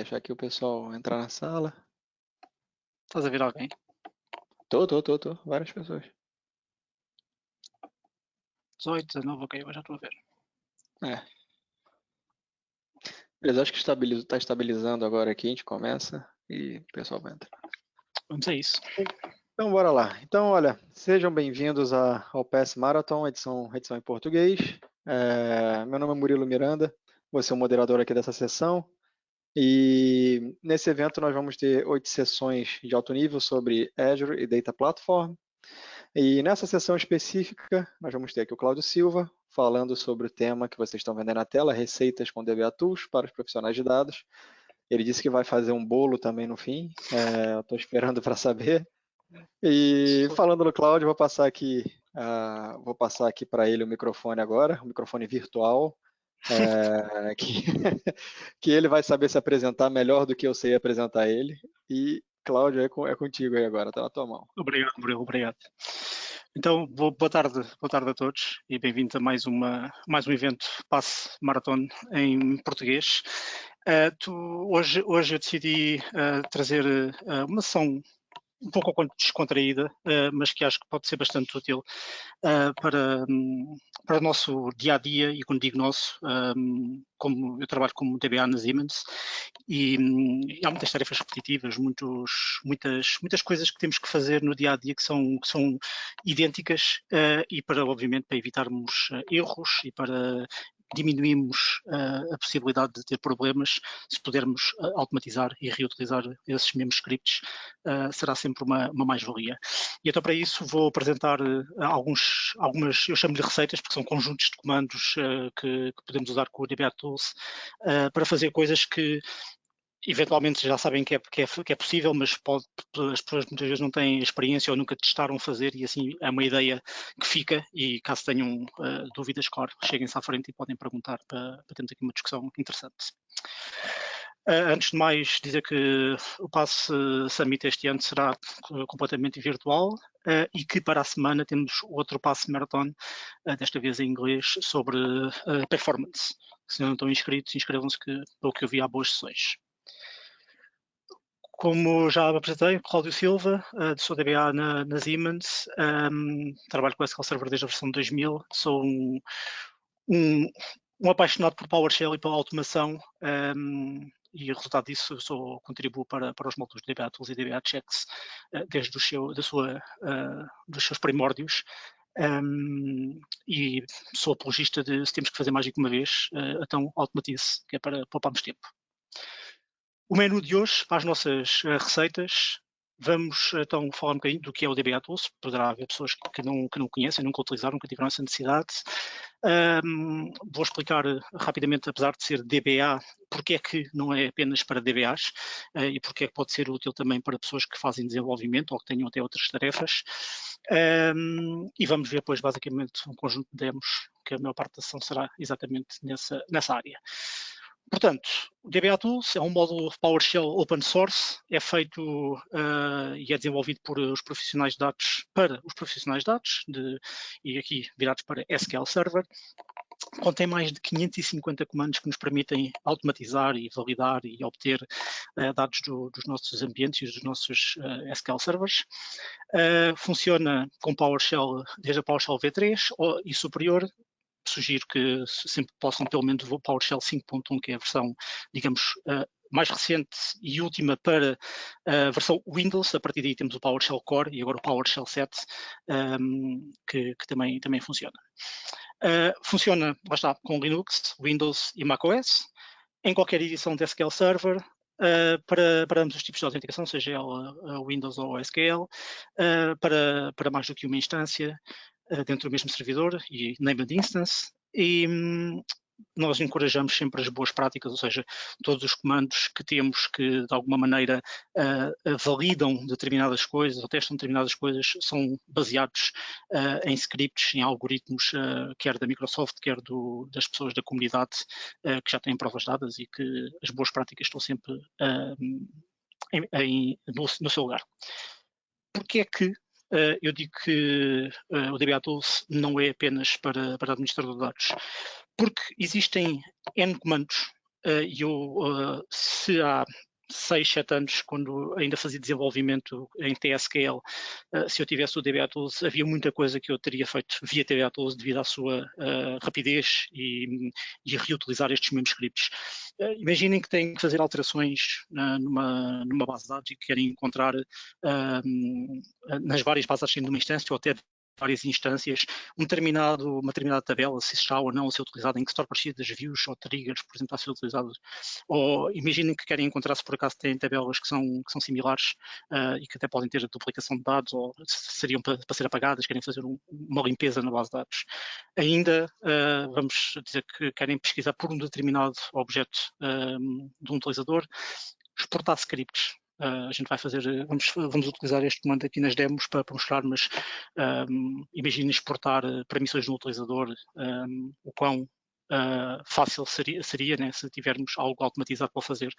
Deixar aqui o pessoal entrar na sala. Estás a ver alguém? Tô. Várias pessoas. 18, 19, ok, eu já estou a ver. É. Beleza, acho que está estabilizando agora aqui, a gente começa e o pessoal vai entrar. Vamos a isso. Então, bora lá. Então, olha, sejam bem-vindos ao PS Marathon, edição em português. Meu nome é Murilo Miranda, vou ser o moderador aqui dessa sessão. E nesse evento nós vamos ter 8 sessões de alto nível sobre Azure e Data Platform. E nessa sessão específica, nós vamos ter aqui o Cláudio Silva, falando sobre o tema que vocês estão vendo aí na tela, receitas com DBA Tools para os profissionais de dados. Ele disse que vai fazer um bolo também no fim, eu estou esperando para saber. E falando no Cláudio, vou passar aqui para ele o microfone agora, o microfone virtual, que, que ele vai saber se apresentar melhor do que eu sei apresentar ele. E Cláudio, é contigo aí agora, está na tua mão. Obrigado, Murilo, obrigado. Então, boa tarde a todos e bem-vindos a mais um evento Passe Marathon em português. Hoje eu decidi trazer uma sessão um pouco descontraída, mas que acho que pode ser bastante útil para o nosso dia-a-dia, e quando digo nosso, como eu trabalho como DBA na Siemens, e há muitas tarefas repetitivas, muitas coisas que temos que fazer no dia-a-dia que são idênticas, e obviamente, para evitarmos erros e para diminuirmos a possibilidade de ter problemas, se pudermos automatizar e reutilizar esses mesmos scripts, será sempre uma mais-valia. E então, para isso, vou apresentar algumas, eu chamo-lhe receitas, porque são conjuntos de comandos que podemos usar com o DBA Tools para fazer coisas que eventualmente já sabem que é possível, mas as pessoas muitas vezes não têm experiência ou nunca testaram fazer, e assim é uma ideia que fica. E caso tenham dúvidas, claro, cheguem-se à frente e podem perguntar para termos aqui uma discussão interessante. Antes de mais, dizer que o Passe Summit este ano será completamente virtual, e que para a semana temos outro Passe Marathon, desta vez em inglês, sobre performance. Se não estão inscritos, inscrevam-se, que pelo que eu vi há boas sessões. Como já me apresentei, Cláudio Silva, sou DBA na Siemens, trabalho com SQL Server desde a versão 2000, sou um apaixonado por PowerShell e pela automação, e o resultado disso contribuo para os módulos de DBA Tools e DBA Checks desde dos seus primórdios. E sou apologista de, se temos que fazer mais do que uma vez, então automatize, que é para pouparmos tempo. O menu de hoje, para as nossas receitas, vamos então falar um bocadinho do que é o DBA Tools. Poderá haver pessoas que não conhecem, nunca utilizaram, nunca tiveram essa necessidade. Vou explicar rapidamente, apesar de ser DBA, porque é que não é apenas para DBAs, e porque é que pode ser útil também para pessoas que fazem desenvolvimento ou que tenham até outras tarefas. E vamos ver depois basicamente um conjunto de demos, que a maior parte da sessão será exatamente nessa área. Portanto, o DBA Tools é um módulo PowerShell open source, é feito e é desenvolvido por os profissionais de dados para os profissionais de dados, e aqui virados para SQL Server. Contém mais de 550 comandos que nos permitem automatizar e validar e obter dados dos nossos ambientes e dos nossos SQL Servers. Funciona com PowerShell, desde a PowerShell V3 e superior. Sugiro que sempre possam, pelo menos, o PowerShell 5.1, que é a versão, digamos, mais recente e última para a versão Windows. A partir daí temos o PowerShell Core e agora o PowerShell 7, que também funciona. Funciona, lá está, com Linux, Windows e macOS, em qualquer edição de SQL Server, para ambos os tipos de autenticação, seja ela Windows ou SQL, para mais do que uma instância, dentro do mesmo servidor e named instance, e nós encorajamos sempre as boas práticas, ou seja, todos os comandos que temos que de alguma maneira validam determinadas coisas ou testam determinadas coisas são baseados em scripts, em algoritmos, quer da Microsoft, quer das pessoas da comunidade, que já têm provas dadas e que as boas práticas estão sempre no seu lugar. Porquê é que eu digo que o DBA Tools não é apenas para administrador de dados? Porque existem N comandos se há 6, 7 anos, quando ainda fazia desenvolvimento em TSQL, se eu tivesse o DBA-Tools, havia muita coisa que eu teria feito via DBA-Tools devido à sua rapidez e reutilizar estes mesmos scripts. Imaginem que têm que fazer alterações numa base de dados e que querem encontrar nas várias bases de dados de uma instância ou até várias instâncias, uma determinada tabela, se está ou não a ser utilizada, em que store parecidas, views ou triggers, por exemplo, a ser utilizados. Ou imaginem que querem encontrar se por acaso têm tabelas que são similares e que até podem ter duplicação de dados ou seriam para ser apagadas, querem fazer uma limpeza na base de dados. Ainda vamos dizer que querem pesquisar por um determinado objeto de um utilizador, exportar scripts. A gente vai fazer, vamos utilizar este comando aqui nas demos para mostrar, mas imagine exportar permissões no utilizador, o quão fácil seria né, se tivermos algo automatizado para fazer.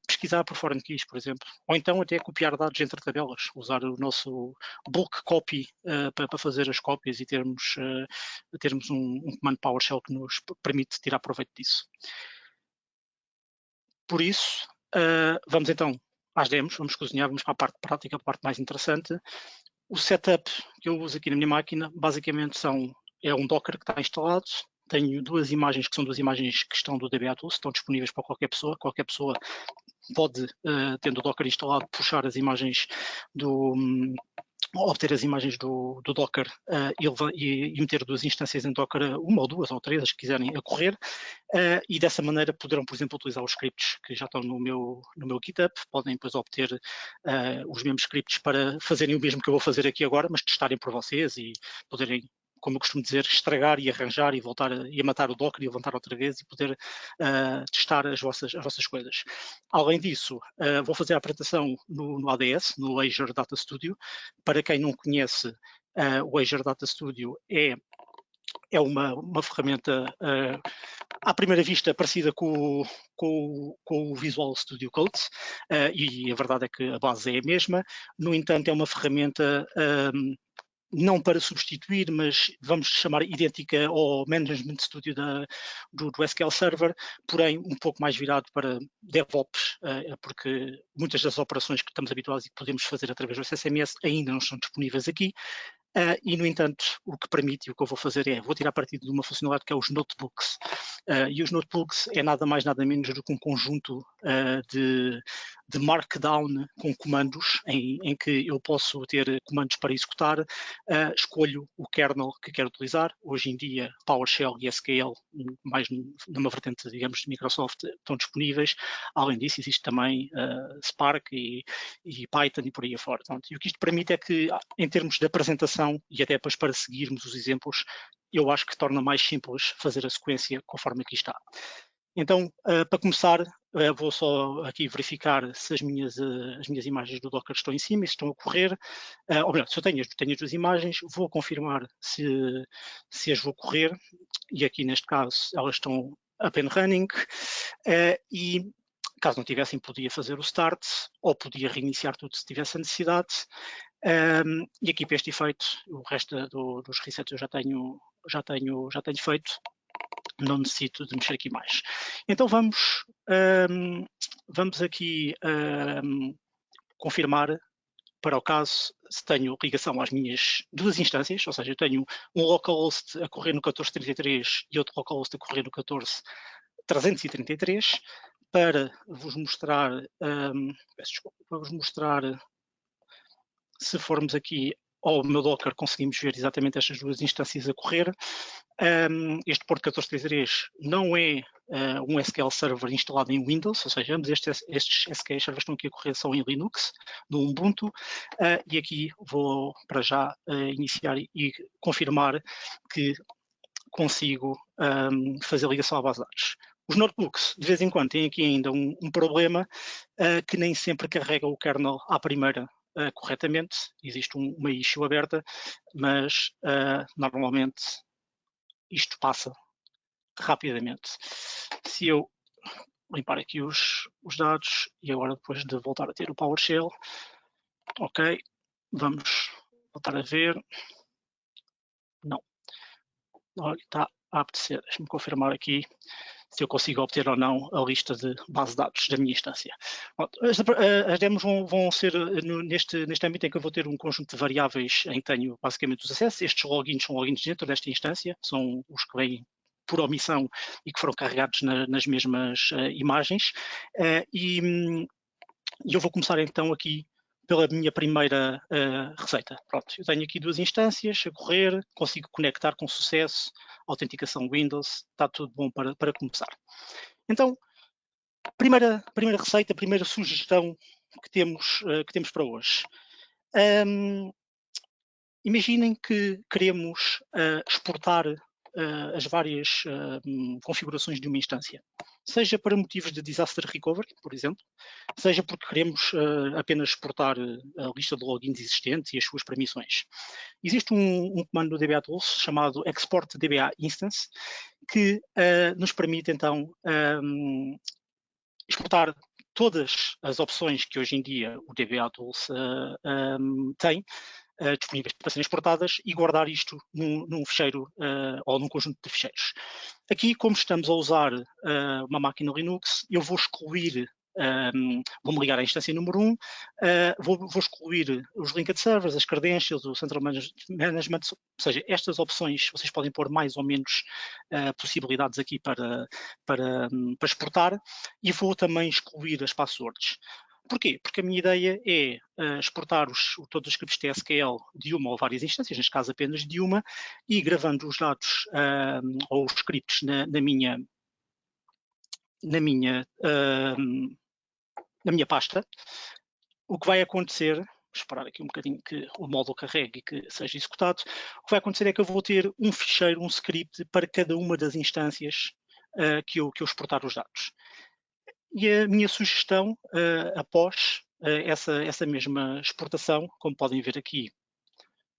Pesquisar por foreign keys, por exemplo, ou então até copiar dados entre tabelas, usar o nosso bulk copy para fazer as cópias e termos um comando PowerShell que nos permite tirar proveito disso. Por isso, vamos então às demos, vamos cozinhar, vamos para a parte prática, a parte mais interessante. O setup que eu uso aqui na minha máquina, basicamente é um Docker que está instalado, tenho duas imagens que são duas imagens que estão do DBA-Tools, estão disponíveis para qualquer pessoa pode, tendo o Docker instalado, puxar as imagens obter as imagens do Docker e meter duas instâncias em Docker, uma ou duas ou três, as que quiserem, a correr, e dessa maneira poderão, por exemplo, utilizar os scripts que já estão no meu GitHub, podem depois obter os mesmos scripts para fazerem o mesmo que eu vou fazer aqui agora, mas testarem por vocês e poderem, como eu costumo dizer, estragar e arranjar e voltar a matar o Docker e levantar outra vez e poder testar as vossas coisas. Além disso, vou fazer a apresentação no ADS, no Azure Data Studio. Para quem não conhece, o Azure Data Studio é uma ferramenta à primeira vista parecida com o Visual Studio Code, e a verdade é que a base é a mesma. No entanto, é uma ferramenta não para substituir, mas vamos chamar idêntica ao Management Studio do SQL Server, porém um pouco mais virado para DevOps, porque muitas das operações que estamos habituados e que podemos fazer através do SSMS ainda não estão disponíveis aqui. E, no entanto, o que permite, e o que eu vou fazer vou tirar partido de uma funcionalidade que é os notebooks. E os notebooks é nada mais, nada menos do que um conjunto de markdown com comandos, em que eu posso ter comandos para executar, escolho o kernel que quero utilizar. Hoje em dia, PowerShell e SQL, mais numa vertente, digamos, de Microsoft, estão disponíveis. Além disso, existe também Spark e Python e por aí afora. E o que isto permite é que, em termos de apresentação, e até depois para seguirmos os exemplos, eu acho que torna mais simples fazer a sequência conforme aqui está. Então, para começar, vou só aqui verificar se as minhas imagens do Docker estão em cima e se estão a correr. Ou melhor, se eu tenho as duas imagens, vou confirmar se as vou correr, e aqui neste caso elas estão up and running, e caso não tivessem, podia fazer o start ou podia reiniciar tudo se tivesse a necessidade. E aqui para este efeito, o resto dos resets eu já tenho feito, não necessito de mexer aqui mais. Então vamos aqui confirmar, para o caso, se tenho ligação às minhas duas instâncias, ou seja, eu tenho um localhost a correr no 1433 e outro localhost a correr no 14333, para vos mostrar, se formos aqui ao meu Docker, conseguimos ver exatamente estas duas instâncias a correr. Este porto 1433 não é um SQL Server instalado em Windows, ou seja, ambos estes SQL Servers estão aqui a correr são em Linux, no Ubuntu, e aqui vou para já iniciar e confirmar que consigo fazer ligação à base de dados. Os notebooks, de vez em quando, têm aqui ainda um problema que nem sempre carrega o kernel à primeira corretamente. Existe uma issue aberta, mas normalmente isto passa rapidamente. Se eu limpar aqui os dados e agora depois de voltar a ter o PowerShell, ok, vamos voltar a ver. Não. Olha, está a apetecer. Deixa-me confirmar aqui se eu consigo obter ou não a lista de base de dados da minha instância. As demos vão ser neste âmbito em que eu vou ter um conjunto de variáveis em que tenho basicamente os acessos. Estes logins são logins dentro desta instância, são os que vêm por omissão e que foram carregados nas mesmas imagens. E eu vou começar então aqui pela minha primeira receita. Pronto, eu tenho aqui 2 instâncias a correr, consigo conectar com sucesso, autenticação Windows, está tudo bom para começar. Então, primeira receita, primeira sugestão que temos para hoje. Imaginem que queremos exportar as várias configurações de uma instância, seja para motivos de disaster recovery, por exemplo, seja porque queremos apenas exportar a lista de logins existentes e as suas permissões. Existe um comando no DBA Tools chamado export DBA instance que nos permite então exportar todas as opções que hoje em dia o DBA Tools tem disponíveis para serem exportadas e guardar isto num ficheiro ou num conjunto de ficheiros. Aqui, como estamos a usar uma máquina Linux, eu vou excluir, vou-me ligar à instância número 1, vou excluir os linked servers, as credentials, o central management, ou seja, estas opções vocês podem pôr mais ou menos possibilidades aqui para exportar, e vou também excluir as passwords. Porquê? Porque a minha ideia é exportar todos os scripts TSQL de uma ou várias instâncias, neste caso apenas de uma, e gravando os dados ou os scripts na minha pasta. O que vai acontecer, vou esperar aqui um bocadinho que o módulo carregue e que seja executado, o que vai acontecer é que eu vou ter um ficheiro, um script para cada uma das instâncias que eu exportar os dados. E a minha sugestão, após essa mesma exportação, como podem ver aqui,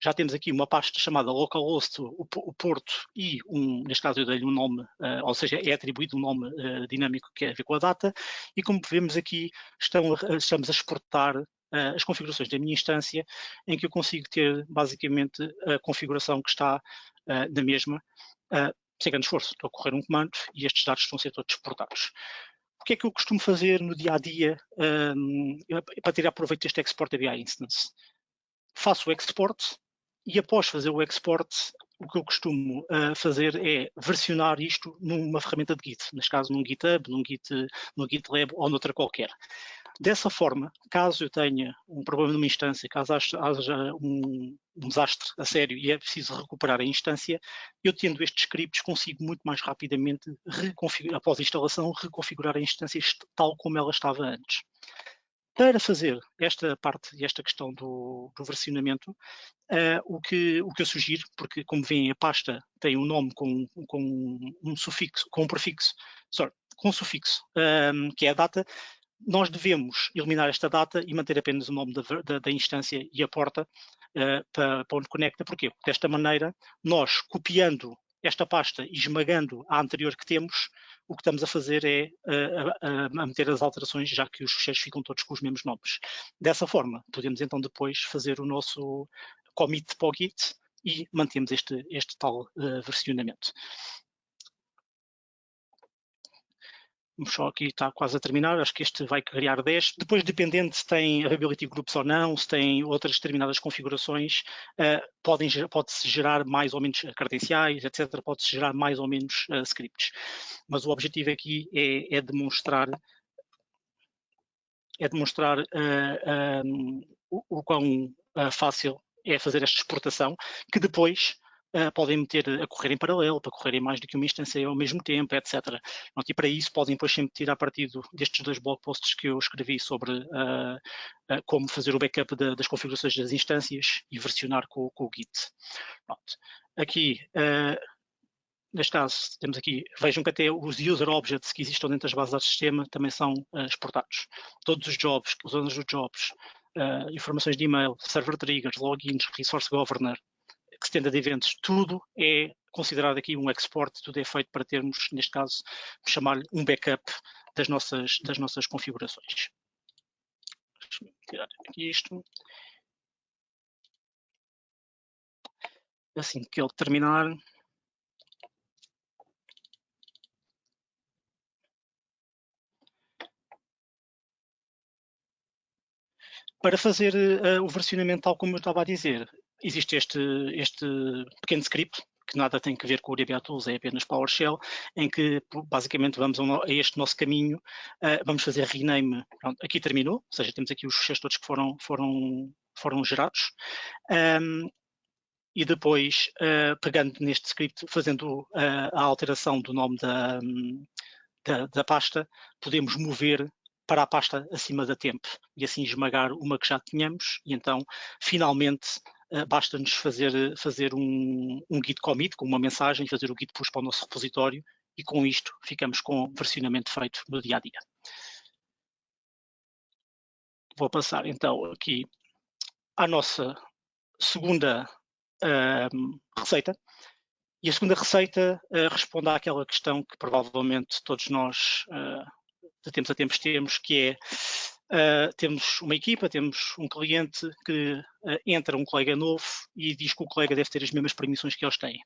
já temos aqui uma pasta chamada localhost, o porto, e neste caso eu dei-lhe um nome, ou seja, é atribuído um nome dinâmico que tem a ver com a data, e como vemos aqui, estamos a exportar as configurações da minha instância, em que eu consigo ter basicamente a configuração que está na mesma, sem grande esforço. Estou a correr um comando e estes dados estão a ser todos exportados. O que é que eu costumo fazer no dia-a-dia para tirar proveito deste export DBA instance? Faço o export e após fazer o export, o que eu costumo fazer é versionar isto numa ferramenta de Git, neste caso num GitHub, num GitLab ou noutra qualquer. Dessa forma, caso eu tenha um problema numa instância, caso haja um desastre a sério e é preciso recuperar a instância, eu tendo estes scripts consigo muito mais rapidamente, após a instalação, reconfigurar a instância tal como ela estava antes. Para fazer esta parte e esta questão do versionamento, o que eu sugiro, porque como veem a pasta tem um nome com um sufixo, com um prefixo, com um sufixo, que é a data, nós devemos eliminar esta data e manter apenas o nome da instância e a porta para onde conecta. Porquê? Porque desta maneira, nós copiando esta pasta e esmagando a anterior que temos, o que estamos a fazer é a meter as alterações, já que os ficheiros ficam todos com os mesmos nomes. Dessa forma, podemos então depois fazer o nosso commit para o Git e mantemos este tal versionamento. Só aqui está quase a terminar, acho que este vai criar 10. Depois, dependendo se tem availability groups ou não, se tem outras determinadas configurações, pode-se gerar mais ou menos credenciais, etc. Pode-se gerar mais ou menos scripts. Mas o objetivo aqui é demonstrar o quão fácil é fazer esta exportação, que depois podem meter a correr em paralelo, para correrem mais do que uma instância ao mesmo tempo, etc. E para isso podem depois sempre tirar partido destes 2 blog posts que eu escrevi sobre como fazer o backup das configurações das instâncias e versionar com o Git. Pronto. Aqui, neste caso, temos aqui, vejam que até os user objects que existam dentro das bases de dados do sistema também são exportados. Todos os jobs, os owners dos jobs, informações de e-mail, server triggers, logins, resource governor, extended events, tudo é considerado aqui um export, tudo é feito para termos, neste caso, chamar-lhe um backup das nossas configurações. Deixa-me tirar aqui isto. Assim que ele terminar, Para fazer o versionamento tal como eu estava a dizer, existe este pequeno script, que nada tem a ver com o DBA-Tools, é apenas PowerShell, em que basicamente vamos a este nosso caminho, vamos fazer rename, pronto, aqui terminou, ou seja, temos aqui os fecheiros todos que foram gerados, e depois, pegando neste script, fazendo a alteração do nome da pasta, podemos mover para a pasta acima da temp e assim esmagar uma que já tínhamos, e então finalmente basta-nos fazer um git commit com uma mensagem, fazer o git push para o nosso repositório, e com isto ficamos com o versionamento feito no dia a dia. Vou passar então aqui à nossa segunda receita. E a segunda receita responde àquela questão que provavelmente todos nós de tempos a tempos temos, que é temos uma equipa, temos um cliente que entra um colega novo e diz que o colega deve ter as mesmas permissões que eles têm.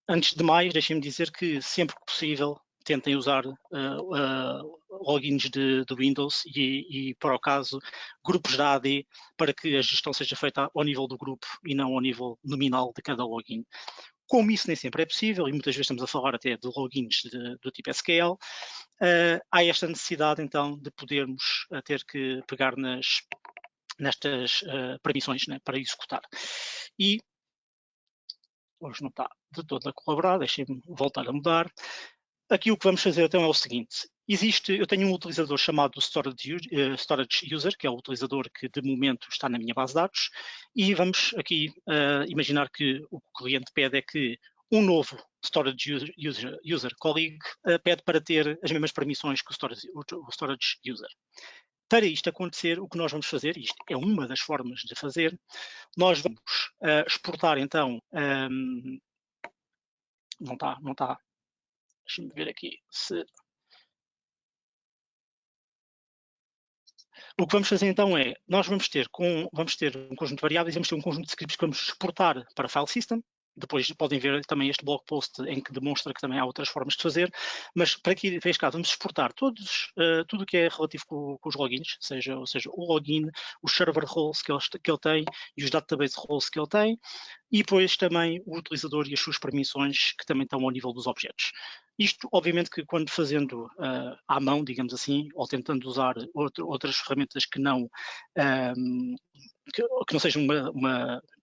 Antes de mais, deixem-me dizer que sempre que possível tentem usar logins de Windows e, para o caso, grupos da AD, para que a gestão seja feita ao nível do grupo e não ao nível nominal de cada login. Como isso nem sempre é possível, e muitas vezes estamos a falar até de logins do tipo SQL, há esta necessidade então de podermos ter que pegar nestas permissões, né, para executar. E hoje não está de todo a colaborar, deixem-me voltar a mudar. Aqui o que vamos fazer então é o seguinte: eu tenho um utilizador chamado Storage User, que é o utilizador que de momento está na minha base de dados, e vamos aqui imaginar que o que o cliente pede é que um novo Storage User colleague pede para ter as mesmas permissões que o Storage User. Para isto acontecer, o que nós vamos fazer, isto é uma das formas de fazer, nós vamos exportar então, não está, deixa-me ver aqui se... O que vamos fazer então é, nós vamos ter um conjunto de variáveis, vamos ter um conjunto de scripts que vamos exportar para File System. Depois podem ver também este blog post em que demonstra que também há outras formas de fazer, mas para este caso vamos exportar tudo o que é relativo com os logins, seja o login, os server roles que ele tem e os database roles que ele tem, e depois também o utilizador e as suas permissões que também estão ao nível dos objetos. Isto, obviamente, que quando fazendo à mão, digamos assim, ou tentando usar outras ferramentas que não sejam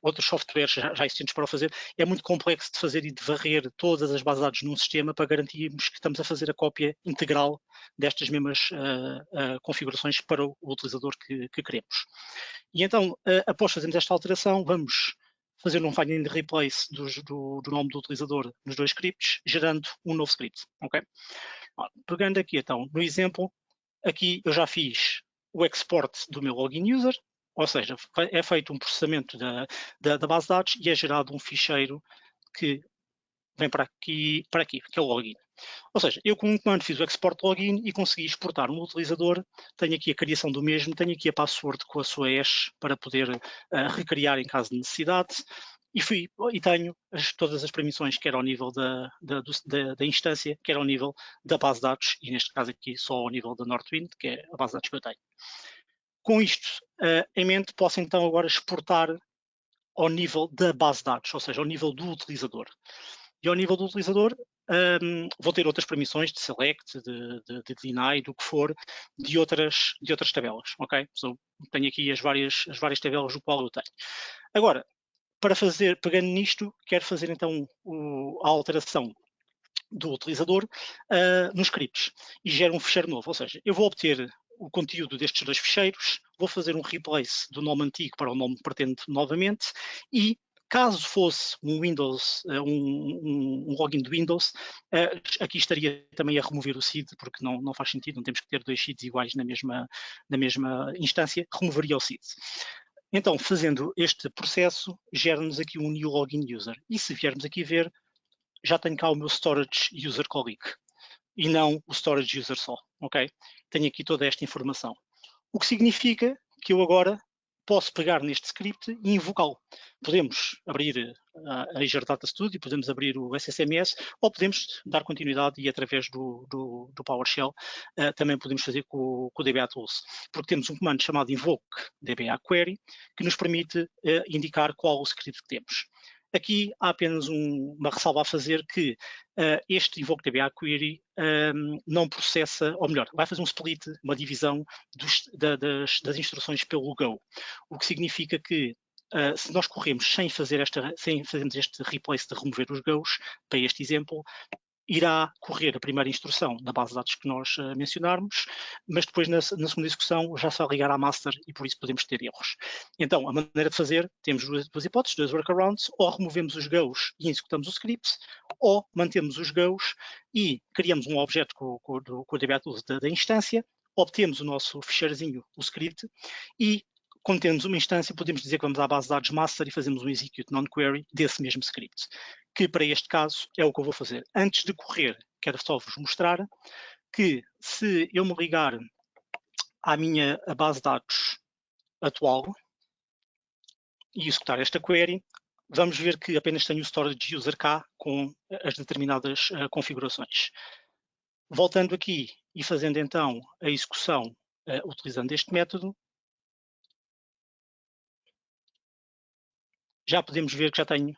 outros softwares já existentes para o fazer, é muito complexo de fazer e de varrer todas as bases de dados num sistema para garantirmos que estamos a fazer a cópia integral destas mesmas configurações para o utilizador que queremos. E então, após fazermos esta alteração, vamos fazer um find and replace do nome do utilizador nos dois scripts, gerando um novo script. Okay? Pegando aqui então no exemplo, aqui eu já fiz o export do meu login user, ou seja, é feito um processamento da base de dados e é gerado um ficheiro que vem para aqui, que é o login. Ou seja, eu com um comando fiz o export login e consegui exportar um utilizador, tenho aqui a criação do mesmo, tenho aqui a password com a sua hash para poder recriar em caso de necessidade, e tenho todas as permissões, quer ao nível da instância, quer ao nível da base de dados, e neste caso aqui só ao nível da Northwind, que é a base de dados que eu tenho. Com isto em mente, posso então agora exportar ao nível da base de dados, ou seja, ao nível do utilizador. E ao nível do utilizador, vou ter outras permissões de select, de deny, do que for, de outras tabelas, ok? So, tenho aqui as várias tabelas do qual eu tenho. Agora, pegando nisto, quero fazer então a alteração do utilizador nos scripts e gero um ficheiro novo, ou seja, eu vou obter o conteúdo destes dois ficheiros, vou fazer um replace do nome antigo para o nome pretendente novamente, e caso fosse um Windows, um login de Windows, aqui estaria também a remover o seed, porque não faz sentido, não temos que ter dois seeds iguais na mesma instância, removeria o seed. Então, fazendo este processo, gera-nos aqui um new login user. E se viermos aqui ver, já tenho cá o meu storage user colleague e não o storage user só, ok? Tenho aqui toda esta informação. O que significa que eu agora, posso pegar neste script e invocá-lo. Podemos abrir a Azure Data Studio, podemos abrir o SSMS, ou podemos dar continuidade e através do PowerShell também podemos fazer com o DBA Tools, porque temos um comando chamado invoke DBA Query, que nos permite indicar qual o script que temos. Aqui há apenas uma ressalva a fazer que este invoke DBA Query não processa, ou melhor, vai fazer um split, uma divisão das instruções pelo Go, o que significa que se nós corremos sem fazermos este replace de remover os Go's, para este exemplo, irá correr a primeira instrução na base de dados que nós mencionarmos, mas depois na segunda execução já se vai ligar à master e por isso podemos ter erros. Então, a maneira de fazer, temos duas hipóteses, dois workarounds, ou removemos os Go's e executamos o script, ou mantemos os Go's e criamos um objeto com o DBA Tools da instância, obtemos o nosso ficheirozinho, o script, e quando temos uma instância, podemos dizer que vamos à base de dados master e fazemos um execute non-query desse mesmo script, que para este caso é o que eu vou fazer. Antes de correr, quero só vos mostrar que se eu me ligar à minha base de dados atual e executar esta query, vamos ver que apenas tenho o storage user cá com as determinadas configurações. Voltando aqui e fazendo então a execução utilizando este método, já podemos ver que já tenho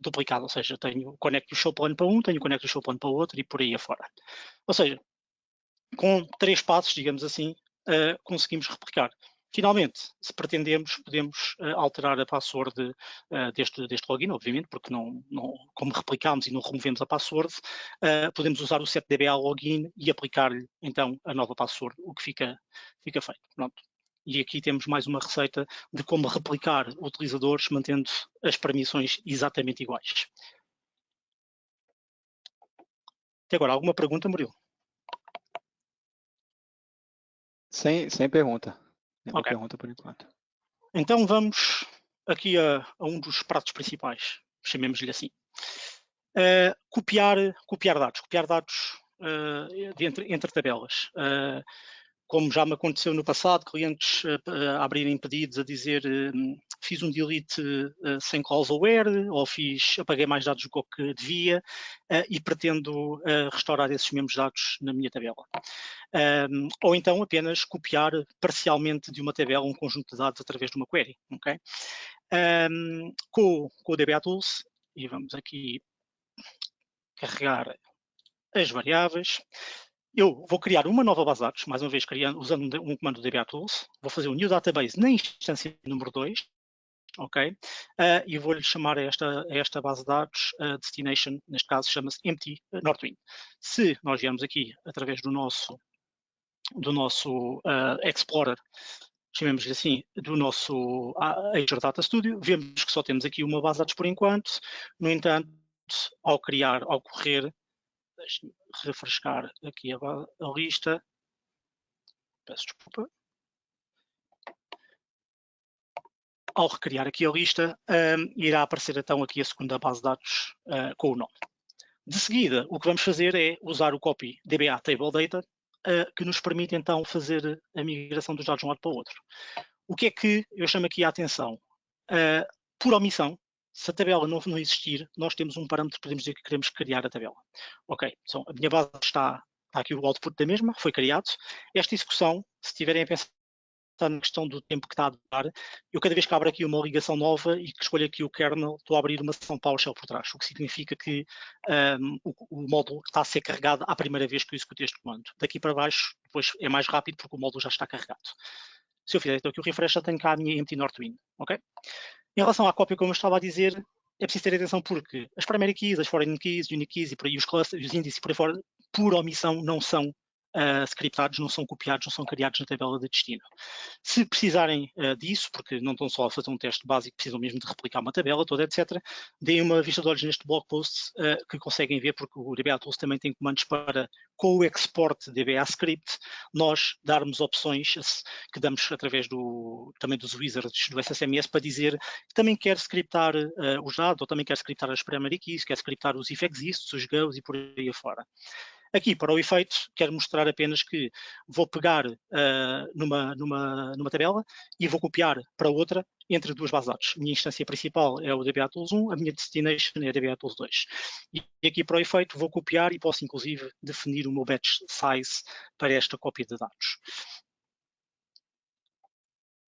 duplicado, ou seja, tenho conecto o show plan para um, tenho conecto o show plan para o outro e por aí afora. Ou seja, com 3 passos, digamos assim, conseguimos replicar. Finalmente, se pretendemos, podemos alterar a password deste login, obviamente, porque como replicámos e não removemos a password, podemos usar o setDBA login e aplicar-lhe, então, a nova password, o que fica feito. Pronto. E aqui temos mais uma receita de como replicar utilizadores mantendo as permissões exatamente iguais. Até agora, alguma pergunta, Murilo? Sem pergunta. Nenhuma Okay. pergunta por enquanto. Então vamos aqui a um dos pratos principais, chamemos-lhe assim. Copiar dados entre tabelas. Como já me aconteceu no passado, clientes abrirem pedidos a dizer fiz um delete sem clause aware, ou apaguei mais dados do que devia e pretendo restaurar esses mesmos dados na minha tabela. Ou então apenas copiar parcialmente de uma tabela um conjunto de dados através de uma query. Okay? Com o DBA Tools, e vamos aqui carregar as variáveis, eu vou criar uma nova base de dados, mais uma vez usando um comando do DBA Tools, vou fazer um new database na instância número 2, ok? E vou-lhe chamar a esta base de dados destination, neste caso chama-se empty Northwind. Se nós viermos aqui através do nosso Explorer, chamemos-lhe assim, do nosso Azure Data Studio, vemos que só temos aqui uma base de dados por enquanto. No entanto, ao correr, deixe-me refrescar aqui a lista. Peço desculpa. Ao recriar aqui a lista, irá aparecer então aqui a segunda base de dados com o nome. De seguida, o que vamos fazer é usar o copy DBA Table Data, que nos permite então fazer a migração dos dados de um lado para o outro. O que é que eu chamo aqui a atenção? Por omissão, se a tabela não existir, nós temos um parâmetro que podemos dizer que queremos criar a tabela. Ok, então a minha base está aqui o output da mesma, foi criado. Esta execução, se tiverem a pensar na questão do tempo que está a durar, eu cada vez que abro aqui uma ligação nova e que escolho aqui o kernel, estou a abrir uma sessão PowerShell por trás, o que significa que o módulo está a ser carregado à primeira vez que eu executo este comando. Daqui para baixo, depois é mais rápido porque o módulo já está carregado. Se eu fizer então aqui o refresh, já tenho cá a minha empty Northwind, ok? Em relação à cópia, como eu estava a dizer, é preciso ter atenção porque as primary keys, as foreign keys, unique keys e por aí os clusters, os índices por aí fora, por omissão, não são scriptados, não são copiados, não são criados na tabela de destino. Se precisarem disso, porque não estão só a fazer um teste básico, precisam mesmo de replicar uma tabela toda, etc., deem uma vista de olhos neste blog post que conseguem ver, porque o DBA Tools também tem comandos para, com o export DBA Script, nós darmos opções que damos através também dos wizards do SSMS para dizer que também quer scriptar os dados, ou também quer scriptar as primary keys, quer scriptar os if exists, os goes e por aí afora. Aqui, para o efeito, quero mostrar apenas que vou pegar numa tabela e vou copiar para outra entre duas bases de dados. A minha instância principal é o DBA Tools 1, a minha destination é a DBA Tools 2. E aqui, para o efeito, vou copiar e posso, inclusive, definir o meu batch size para esta cópia de dados.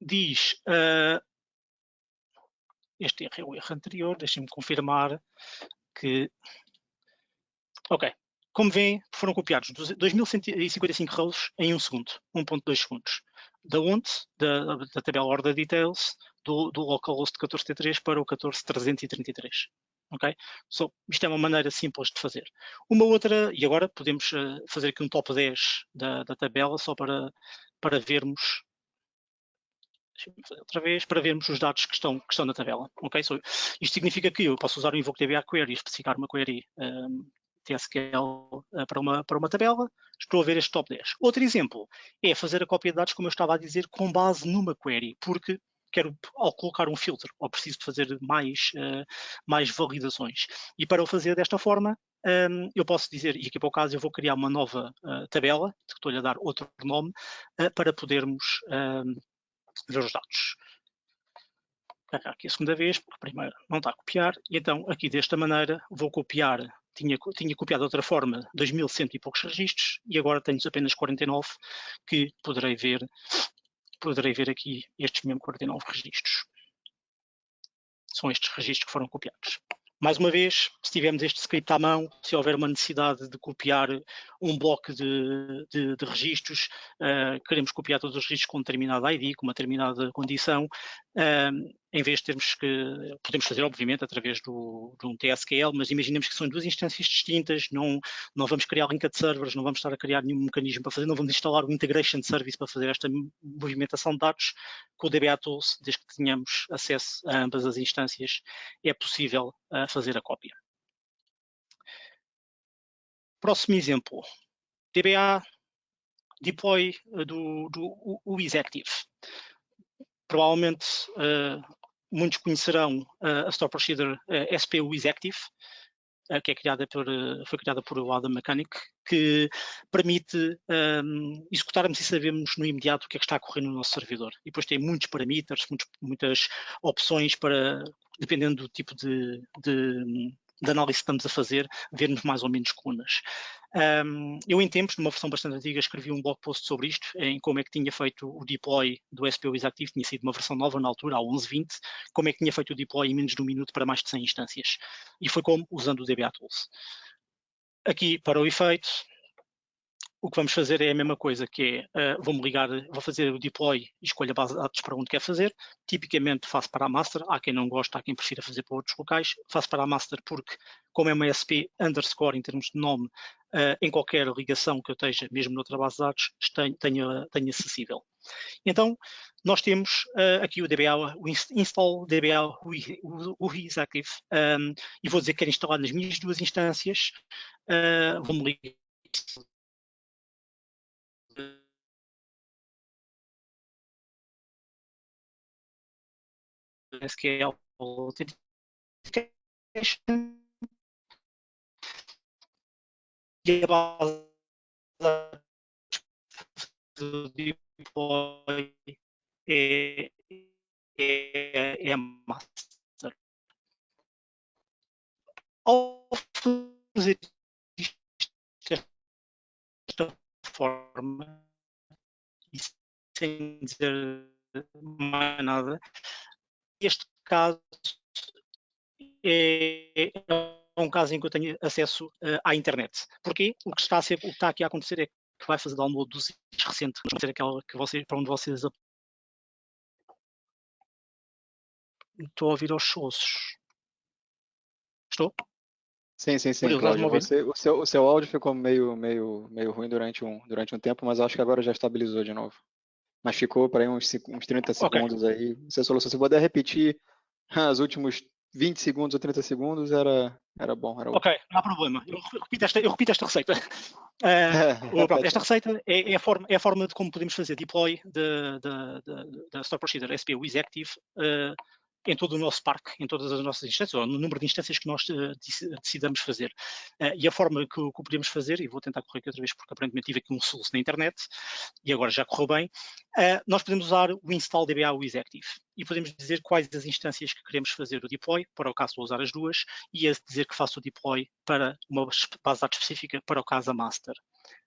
Diz, este erro é o erro anterior, deixem-me confirmar que... Ok, como veem, foram copiados 2.155 rows em 1 segundo, 1.2 segundos. Da onde? Da tabela Order Details, do localhost 14T3 para o 14.333. Ok? Isto é uma maneira simples de fazer. Uma outra, e agora podemos fazer aqui um top 10 da tabela, só para vermos... Deixa-me fazer outra vez, para vermos os dados que estão na tabela. Okay? Isto significa que eu posso usar o InvokeDBA Query e especificar uma query TSQL para uma tabela. Estou a ver este top 10. Outro exemplo é fazer a cópia de dados, como eu estava a dizer, com base numa query, porque quero, ao colocar um filtro, ou preciso de fazer mais validações. E para o fazer desta forma, eu posso dizer, e aqui para o caso eu vou criar uma nova tabela, que estou-lhe a dar outro nome, para podermos ver os dados. Carregar aqui a segunda vez, porque a primeira não está a copiar, e então aqui desta maneira vou copiar, tinha copiado de outra forma 2.100 e poucos registros, e agora tenho apenas 49, que poderei ver aqui estes mesmos 49 registros. São estes registros que foram copiados. Mais uma vez, se tivermos este script à mão, se houver uma necessidade de copiar um bloco de registros, queremos copiar todos os registros com um determinado ID, com uma determinada condição, em vez de termos que... Podemos fazer, obviamente, através de um TSQL, mas imaginemos que são duas instâncias distintas, não vamos criar linked servers, não vamos estar a criar nenhum mecanismo para fazer, não vamos instalar o integration service para fazer esta movimentação de dados. Com o DBA Tools, desde que tenhamos acesso a ambas as instâncias, é possível fazer a cópia. Próximo exemplo, DBA deploy do WizActive. Provavelmente muitos conhecerão a Store Procedure SP WizActive, que foi criada por o Adam Mechanic, que permite executarmos e sabermos no imediato o que é que está a ocorrer no nosso servidor. E depois tem muitos parameters, muitas opções para, dependendo do tipo de análise que estamos a fazer, vermos mais ou menos colunas. Eu, em tempos, numa versão bastante antiga, escrevi um blog post sobre isto, em como é que tinha feito o deploy do SP WizActive, tinha sido uma versão nova na altura, a 11.20, como é que tinha feito o deploy em menos de 1 minuto para mais de 100 instâncias. E foi como usando o DBA Tools. Aqui, para o efeito, o que vamos fazer é a mesma coisa, que é, vou fazer o deploy e escolho a base de dados para onde quer fazer. Tipicamente faço para a master, há quem não gosta, há quem prefira fazer para outros locais. Faço para a master porque, como é uma SP underscore em termos de nome, em qualquer ligação que eu esteja, mesmo noutra base de dados, tenho acessível. Então, nós temos aqui o DBA, o install DBA WizActive, e vou dizer que quero instalar nas minhas duas instâncias. Vou-me ligar SQL Authentication e a base do deploy é a master. Ao fazer isto desta forma e sem dizer mais nada, este caso é um caso em que eu tenho acesso à internet. Porquê? O que está aqui a acontecer é que vai fazer download dos recentes, vai ser aquela para onde vocês... Estou a ouvir aos soluços. Estou? Sim, Cláudio. O seu áudio ficou meio ruim durante um tempo, mas acho que agora já estabilizou de novo. Mas ficou para aí uns 30 segundos aí. Se puder repetir os últimos 20 segundos ou 30 segundos, era bom. Ok, não há problema. Eu repito esta receita. Esta receita é a forma de como podemos fazer deploy da Store Procedure SP WizActive em todo o nosso parque, em todas as nossas instâncias, ou no número de instâncias que nós decidamos fazer. E a forma que o podemos fazer, e vou tentar correr aqui outra vez porque aparentemente tive aqui um soluço na internet, e agora já correu bem, nós podemos usar o install DBA WizActive e podemos dizer quais as instâncias que queremos fazer o deploy, para o caso de usar as duas, e dizer que faço o deploy para uma base de dados específica, para o caso a master.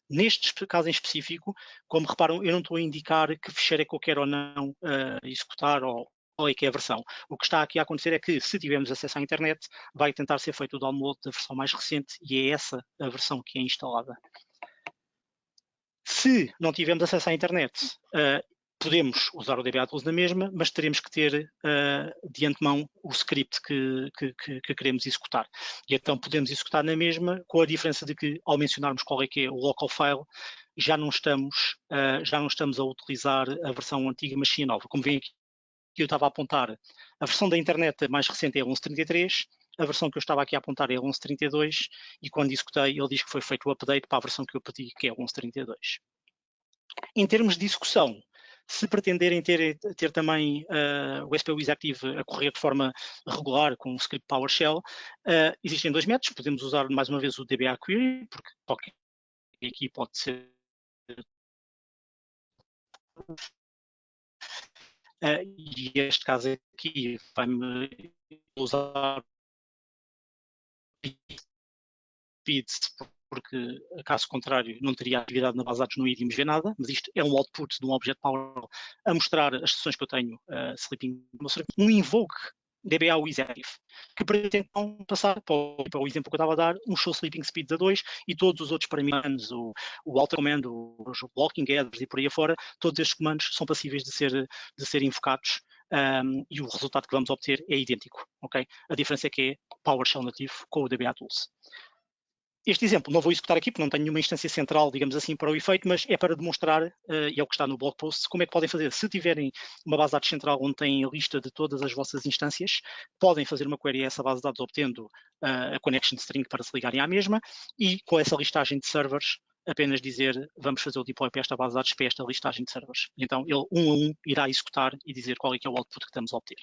Neste caso em específico, como reparam, eu não estou a indicar que fecheiro é que eu quero ou não executar ou qual é que é a versão. O que está aqui a acontecer é que, se tivermos acesso à internet, vai tentar ser feito o download da versão mais recente e é essa a versão que é instalada. Se não tivermos acesso à internet, podemos usar o DBA Tools na mesma, mas teremos que ter de antemão o script que queremos executar. E então podemos executar na mesma, com a diferença de que, ao mencionarmos qual é que é o local file, já não estamos a utilizar a versão antiga, mas sim a nova. Como veem aqui, eu estava a apontar, a versão da internet mais recente é a 11.33, a versão que eu estava aqui a apontar é a 11.32, e quando executei, ele diz que foi feito o update para a versão que eu pedi, que é a 11.32. Em termos de execução, se pretenderem ter também o SP WizActive a correr de forma regular com o script PowerShell, existem dois métodos. Podemos usar mais uma vez o DBA Query, porque qualquer aqui pode ser e este caso aqui vai-me usar feeds, porque caso contrário não teria atividade na base de dados, não iríamos ver nada, mas isto é um output de um objeto PowerShell a mostrar as sessões que eu tenho sleeping, um invoke DBA WizActive, que pretende então passar para o exemplo que eu estava a dar, um show sleeping speeds a 2 e todos os outros parameters, o alter command, os blocking headers e por aí afora, todos estes comandos são passíveis de ser invocados e o resultado que vamos obter é idêntico, ok? A diferença é que é PowerShell nativo com o DBA Tools. Este exemplo não vou executar aqui, porque não tenho nenhuma instância central, digamos assim, para o efeito, mas é para demonstrar, e é o que está no blog post, como é que podem fazer. Se tiverem uma base de dados central onde têm a lista de todas as vossas instâncias, podem fazer uma query a essa base de dados obtendo a connection string para se ligarem à mesma, e com essa listagem de servers, apenas dizer, vamos fazer o deploy para esta base de dados, para esta listagem de servers. Então, ele, um a um, irá executar e dizer qual é que é o output que estamos a obter.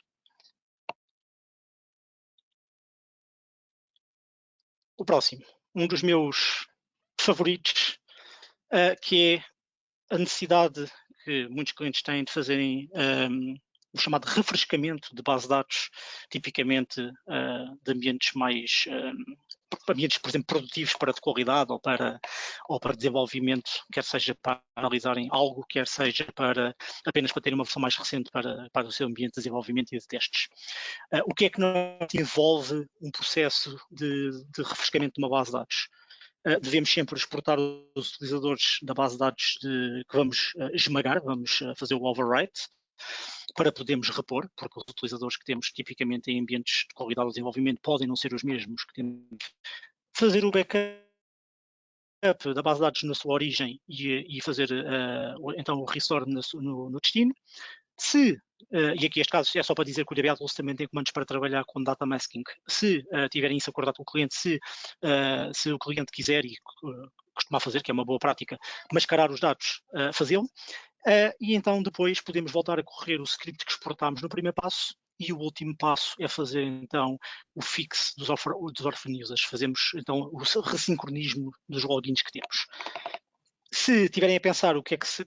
O próximo, um dos meus favoritos, que é a necessidade que muitos clientes têm de fazerem o chamado refrescamento de base de dados, tipicamente de ambientes mais ambientes, por exemplo, produtivos para de qualidade ou para desenvolvimento, quer seja para analisarem algo, quer seja apenas para terem uma versão mais recente para o seu ambiente de desenvolvimento e de testes. O que é que não envolve um processo de refrescamento de uma base de dados? Devemos sempre exportar os utilizadores da base de dados que vamos esmagar, vamos fazer o overwrite, para podermos repor, porque os utilizadores que temos tipicamente em ambientes de qualidade de desenvolvimento podem não ser os mesmos que temos. Fazer o backup da base de dados na sua origem e fazer então o restore no destino. E aqui este caso é só para dizer que o DBA Tools também tem comandos para trabalhar com data masking. Se tiverem isso acordado com o cliente, se o cliente quiser e costuma fazer, que é uma boa prática, mascarar os dados, fazê-lo. E então depois podemos voltar a correr o script que exportámos no primeiro passo e o último passo é fazer então o fix dos orphan users. Fazemos então o ressincronismo dos logins que temos. Se tiverem a pensar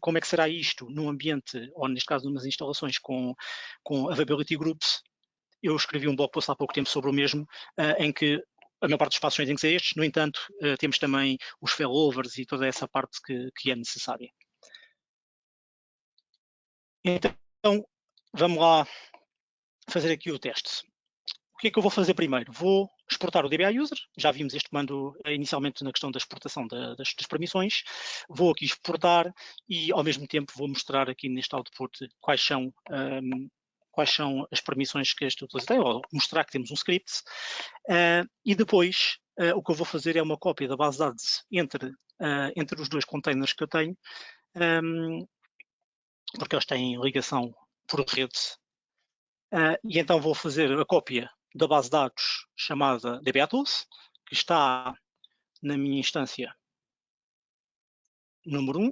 como é que será isto num ambiente, ou neste caso numas instalações com availability groups, eu escrevi um blog post há pouco tempo sobre o mesmo, em que a maior parte dos passos tem que ser estes, no entanto, temos também os failovers e toda essa parte que é necessária. Então, vamos lá fazer aqui o teste. O que é que eu vou fazer primeiro? Vou exportar o DBA user, já vimos este comando inicialmente na questão da exportação das permissões, vou aqui exportar e ao mesmo tempo vou mostrar aqui neste output quais são as permissões que este utilizador tem, ou mostrar que temos um script, e depois o que eu vou fazer é uma cópia da base de dados entre os dois containers que eu tenho, porque eles têm ligação por rede, e então vou fazer a cópia da base de dados chamada DBA Tools, que está na minha instância número 1,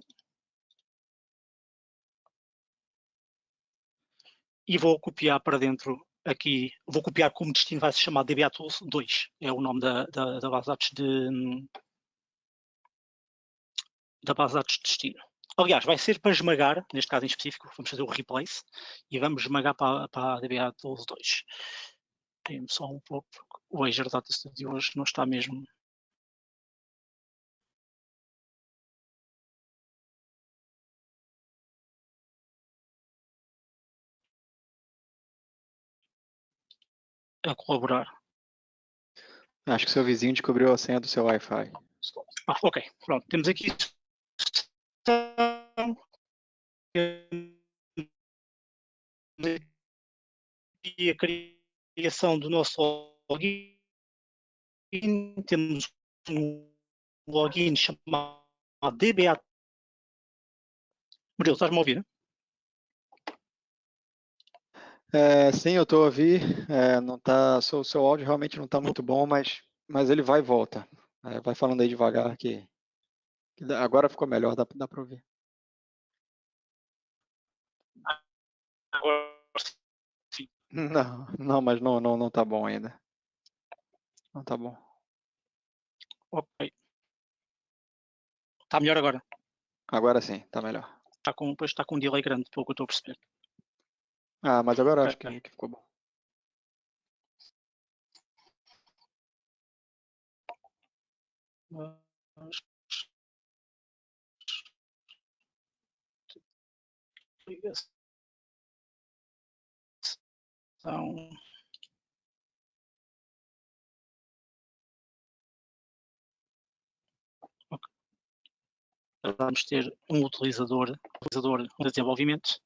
e vou copiar para dentro aqui, vou copiar como destino, vai se chamar DBA Tools 2, é o nome da base de dados de destino. Aliás, vai ser para esmagar, neste caso em específico, vamos fazer o replace e vamos esmagar para a DBA Tools 2. Tem só um pouco, o Azure Data Studio hoje não está mesmo. A colaborar. Acho que seu vizinho descobriu a senha do seu Wi-Fi. Ok, pronto. Temos aqui a criação do nosso login. Temos um login chamado DBA. Murilo, estás-me a ouvir? Sim, eu estou a ouvir. Não tá, seu áudio realmente não está muito bom, mas ele vai e volta. Vai falando aí devagar que agora ficou melhor, dá para ouvir. Agora sim. Não, mas não está bom ainda. Não está bom. Ok. Está melhor agora? Agora sim, está melhor. Depois está com um delay grande, pelo que eu estou a perceber. Mas agora Ok. acho que ficou bom. Então, okay. Vamos ter um utilizador de desenvolvimento.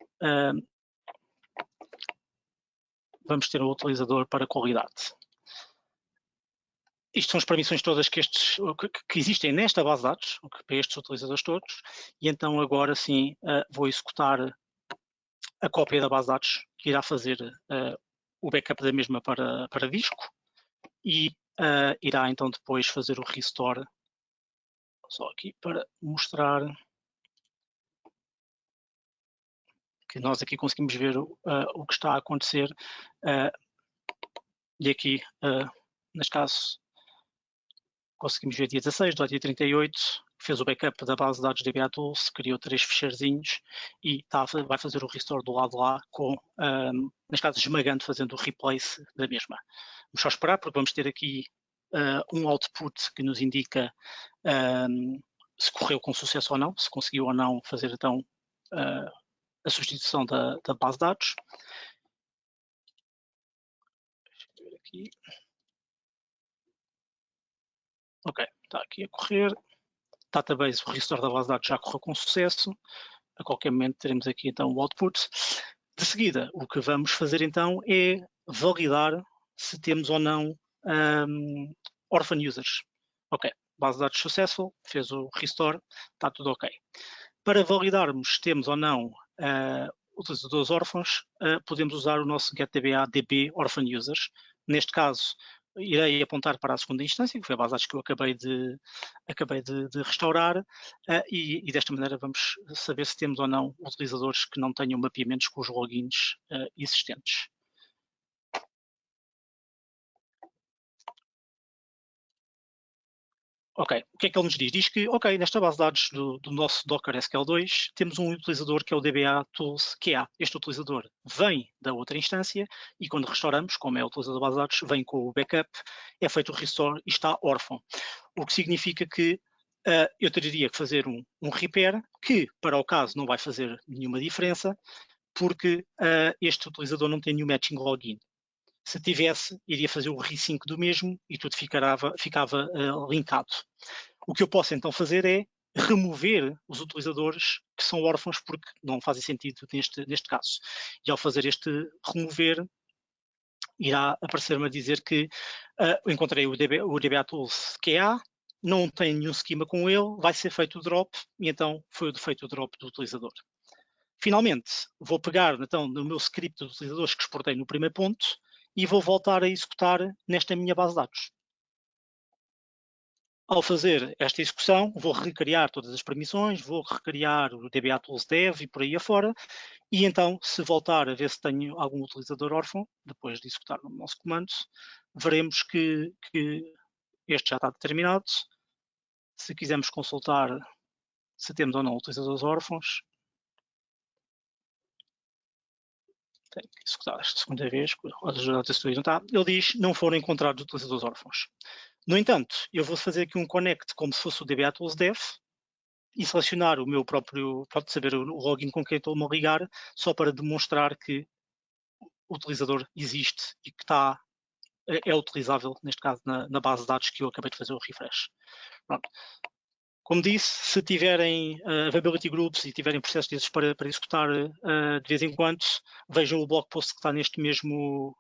Vamos ter um utilizador para qualidade. Isto são as permissões todas que existem nesta base de dados, para estes utilizadores todos, e então agora sim vou executar a cópia da base de dados, que irá fazer o backup da mesma para disco, e irá então depois fazer o restore, só aqui para mostrar que nós aqui conseguimos ver o que está a acontecer, e aqui, neste caso, conseguimos ver dia 16, do dia 38, fez o backup da base de dados DBA Tools, criou 3 ficheirinhos e vai fazer o restore do lado lá, neste caso esmagando, fazendo o replace da mesma. Vamos só esperar, porque vamos ter aqui um output que nos indica se correu com sucesso ou não, se conseguiu ou não fazer então a substituição da base de dados. Deixa eu ver aqui. Ok, está aqui a correr. Database, o restore da base de dados já correu com sucesso. A qualquer momento teremos aqui então o output. De seguida, o que vamos fazer então é validar se temos ou não orphan users. Ok, base de dados successful, fez o restore, está tudo ok. Para validarmos se temos ou não utilizadores órfãos, podemos usar o nosso getDBA DB orphan users. Neste caso, irei apontar para a segunda instância, que foi a base de dados que eu acabei de restaurar, e desta maneira vamos saber se temos ou não utilizadores que não tenham mapeamentos com os logins existentes. Ok, o que é que ele nos diz? Diz que, ok, nesta base de dados do nosso Docker SQL2, temos um utilizador que é o DBA Tools QA. Este utilizador vem da outra instância e quando restauramos, como é o utilizador da base de dados, vem com o backup, é feito o restore e está órfão. O que significa que eu teria que fazer um repair, que para o caso não vai fazer nenhuma diferença, porque este utilizador não tem nenhum matching login. Se tivesse, iria fazer o resync do mesmo e tudo ficava linkado. O que eu posso então fazer é remover os utilizadores que são órfãos porque não fazem sentido neste caso. E ao fazer este remover, irá aparecer-me a dizer que encontrei o DBA Tools QA, não tem nenhum esquema com ele, vai ser feito o drop e então foi feito o drop do utilizador. Finalmente, vou pegar então no meu script de utilizadores que exportei no primeiro ponto e vou voltar a executar nesta minha base de dados. Ao fazer esta execução, vou recriar todas as permissões, vou recriar o DBA Tools Dev e por aí afora, E então, se voltar a ver se tenho algum utilizador órfão, depois de executar o nosso comando, veremos que este já está determinado. Se quisermos consultar se temos ou não utilizadores órfãos, tenho que executar esta segunda vez, não está. Ele diz não foram encontrados utilizadores órfãos. No entanto, eu vou fazer aqui um connect como se fosse o DBA Tools Dev e selecionar o meu próprio, pode saber o login com quem estou-me a ligar, só para demonstrar que o utilizador existe e que é utilizável, neste caso, na base de dados que eu acabei de fazer o refresh. Pronto. Como disse, se tiverem availability groups e tiverem processos desses para executar de vez em quando, vejam o blog post que está neste mesmo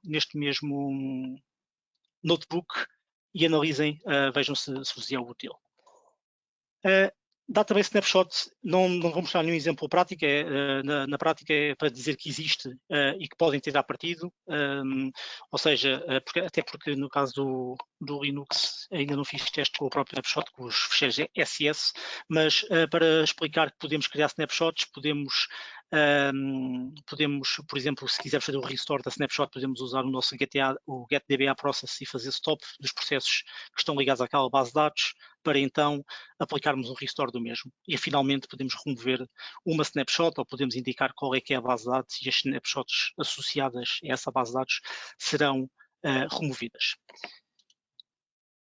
notebook e analisem, vejam se vos é útil. Database Snapshot, não vou mostrar nenhum exemplo prático, na prática é para dizer que existe e que podem tirar partido, ou seja, até porque no caso do Linux ainda não fiz testes com o próprio Snapshot, com os ficheiros SS, mas para explicar que podemos criar snapshots, podemos, por exemplo, se quisermos fazer o restore da snapshot, podemos usar o nosso o getDBA process e fazer stop dos processos que estão ligados àquela base de dados, para então aplicarmos um restore do mesmo. E finalmente podemos remover uma snapshot ou podemos indicar qual é que é a base de dados e as snapshots associadas a essa base de dados serão removidas.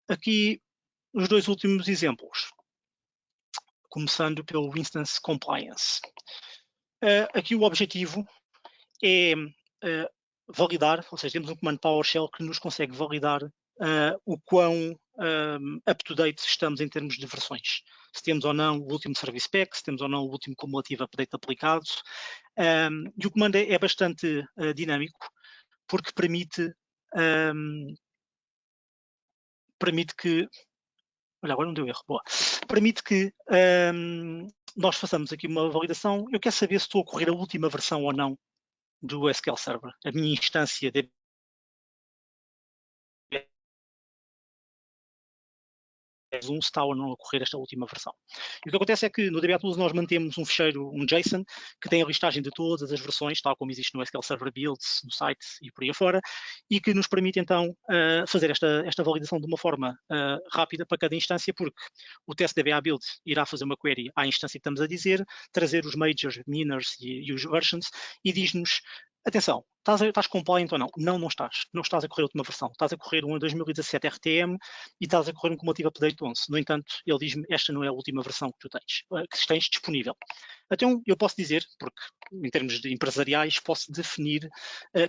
Aqui os dois últimos exemplos, começando pelo Instance Compliance. Aqui o objetivo é validar, ou seja, temos um comando PowerShell que nos consegue validar o quão up-to-date estamos em termos de versões. Se temos ou não o último Service Pack, se temos ou não o último cumulativo update aplicado. E o comando é bastante dinâmico, porque permite que... Olha, agora não deu erro. Boa. Permite que nós façamos aqui uma validação. Eu quero saber se estou a correr a última versão ou não do SQL Server. A minha instância de se está ou não a correr esta última versão. E o que acontece é que no DBA Tools nós mantemos um ficheiro, um JSON, que tem a listagem de todas as versões, tal como existe no SQL Server Builds, no site e por aí afora, e que nos permite então fazer esta validação de uma forma rápida para cada instância, porque o teste DBA Build irá fazer uma query à instância que estamos a dizer, trazer os majors, minors e os versions, e diz-nos: atenção, estás compliant ou não? Não, não estás. Não estás a correr a última versão. Estás a correr um 2017 RTM e estás a correr um cumulativo update 11. No entanto, ele diz-me: esta não é a última versão que tu tens disponível. Então, eu posso dizer, porque em termos de empresariais, posso definir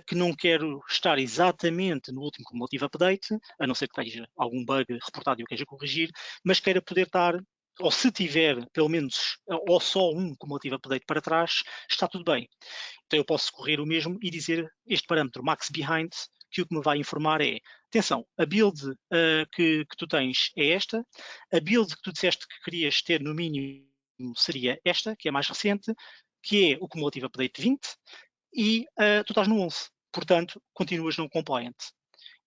que não quero estar exatamente no último cumulativo update, a não ser que tenha algum bug reportado e eu queira corrigir, mas queira poder estar, ou se tiver pelo menos, ou só um cumulativo update para trás, está tudo bem. Então eu posso correr o mesmo e dizer este parâmetro max behind, que o que me vai informar é: atenção, a build que tu tens é esta, a build que tu disseste que querias ter no mínimo seria esta, que é mais recente, que é o cumulativo update 20, e tu estás no 11, portanto continuas não compliant.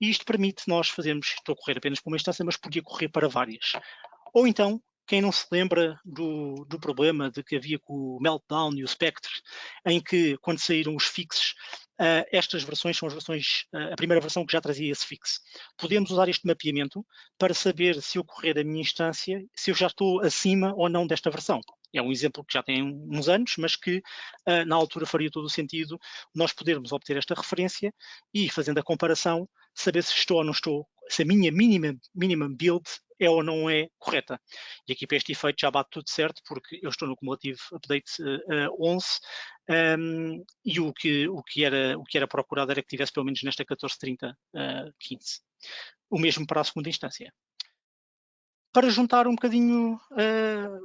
E isto permite nós fazermos, estou a correr apenas para uma instância, mas podia correr para várias. Ou então, quem não se lembra do problema de que havia com o Meltdown e o Spectre, em que quando saíram os fixes, estas versões são as versões, a primeira versão que já trazia esse fixe. Podemos usar este mapeamento para saber se eu correr a minha instância, se eu já estou acima ou não desta versão. É um exemplo que já tem uns anos, mas que na altura faria todo o sentido nós podermos obter esta referência e, fazendo a comparação, saber se estou ou não estou, se a minha minimum build é ou não é correta. E aqui para este efeito já bate tudo certo, porque eu estou no cumulativo update 11 e o que era procurado era que tivesse pelo menos nesta 14.30.15. O mesmo para a segunda instância. Para juntar um bocadinho,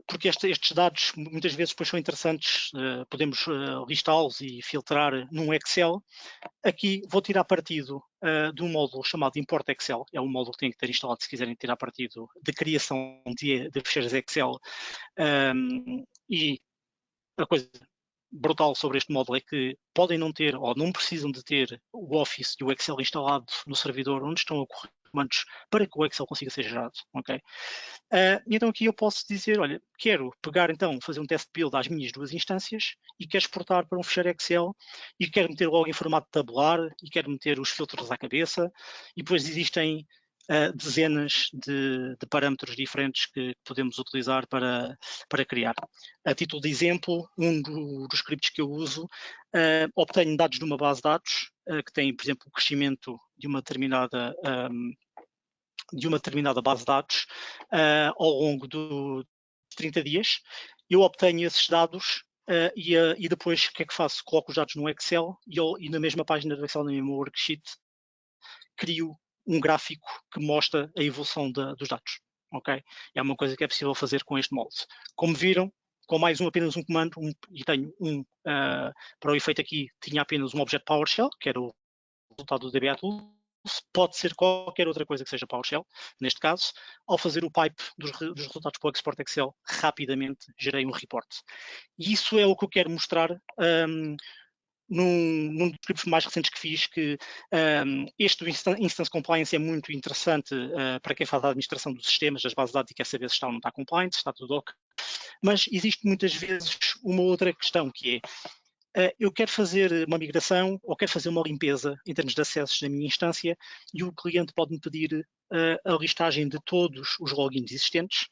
porque estes dados muitas vezes depois são interessantes, podemos listá-los e filtrar num Excel. Aqui vou tirar partido de um módulo chamado Import Excel, é um módulo que têm que ter instalado se quiserem tirar partido de criação de ficheiros Excel. E a coisa brutal sobre este módulo é que podem não ter ou não precisam de ter o Office e o Excel instalado no servidor onde estão a correr comandos para que o Excel consiga ser gerado, ok? Então aqui eu posso dizer, olha, quero pegar então, fazer um test build às minhas duas instâncias e quero exportar para um ficheiro Excel e quero meter logo em formato tabular e quero meter os filtros à cabeça e depois existem dezenas de parâmetros diferentes que podemos utilizar para criar. A título de exemplo, um dos scripts que eu uso, obtenho dados de uma base de dados que tem, por exemplo, o crescimento de uma determinada base de dados ao longo de 30 dias. Eu obtenho esses dados e depois o que é que faço? Coloco os dados no Excel e na mesma página do Excel, na mesma worksheet, crio um gráfico que mostra a evolução dos dados. Okay? É uma coisa que é possível fazer com este molde. Como viram, com apenas um comando, e tenho para o efeito aqui, tinha apenas um objeto PowerShell, que era o resultado do DBA Tools, pode ser qualquer outra coisa que seja PowerShell. Neste caso, ao fazer o pipe dos resultados para o Export Excel, rapidamente gerei um report. E isso é o que eu quero mostrar num dos scripts mais recentes que fiz, que este Instance Compliance é muito interessante para quem faz a administração dos sistemas, das bases de dados e quer saber se está ou não está compliant, se está tudo ok. Mas existe muitas vezes uma outra questão que é, eu quero fazer uma migração ou quero fazer uma limpeza em termos de acessos na minha instância e o cliente pode-me pedir a listagem de todos os logins existentes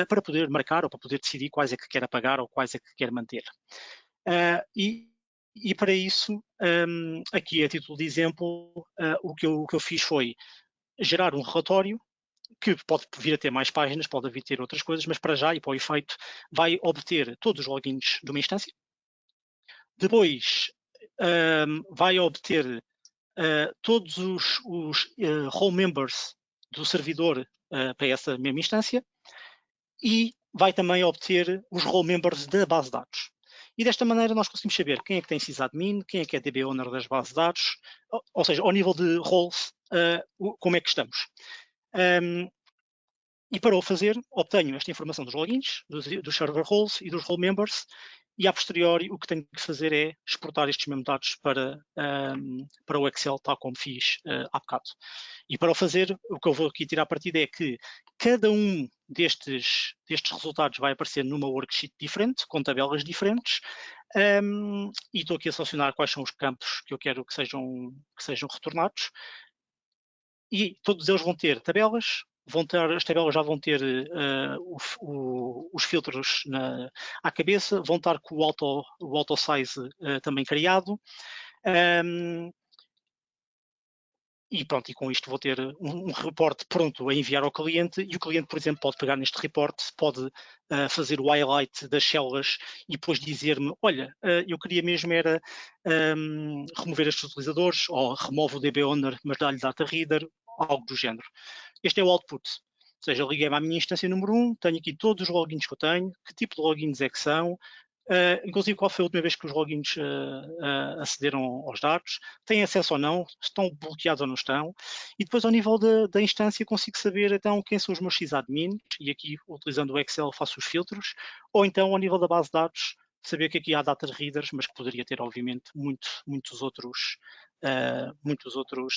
para poder marcar ou para poder decidir quais é que quer apagar ou quais é que quer manter. E para isso, aqui a título de exemplo, o que eu fiz foi gerar um relatório que pode vir a ter mais páginas, pode vir a ter outras coisas, mas para já e para o efeito vai obter todos os logins de uma instância. Depois vai obter todos os role members do servidor para essa mesma instância e vai também obter os role members da base de dados. E desta maneira nós conseguimos saber quem é que tem sysadmin, quem é que é DB owner das bases de dados, ou seja, ao nível de roles, como é que estamos. E para o fazer, obtenho esta informação dos logins, dos server roles e dos role members, e a posteriori o que tenho que fazer é exportar estes mesmos dados para o Excel, tal como fiz há bocado. E para o fazer, o que eu vou aqui tirar a partida é que cada um destes resultados vai aparecer numa worksheet diferente, com tabelas diferentes, e estou aqui a selecionar quais são os campos que eu quero que sejam retornados. E todos eles vão ter tabelas, as tabelas já vão ter os filtros à cabeça, vão estar com o auto size também criado. E pronto, e com isto vou ter um reporte pronto a enviar ao cliente e o cliente, por exemplo, pode pegar neste reporte, pode fazer o highlight das células e depois dizer-me, olha, eu queria mesmo era remover estes utilizadores ou remove o DB owner, mas dá-lhe data reader, algo do género. Este é o output, ou seja, liguei-me à minha instância número 1, tenho aqui todos os logins que eu tenho, que tipo de logins é que são, inclusive qual foi a última vez que os logins acederam aos dados, têm acesso ou não, estão bloqueados ou não estão, e depois ao nível da instância consigo saber então quem são os meus sysadmins, e aqui utilizando o Excel faço os filtros, ou então ao nível da base de dados, saber que aqui há data readers, mas que poderia ter obviamente muitos outros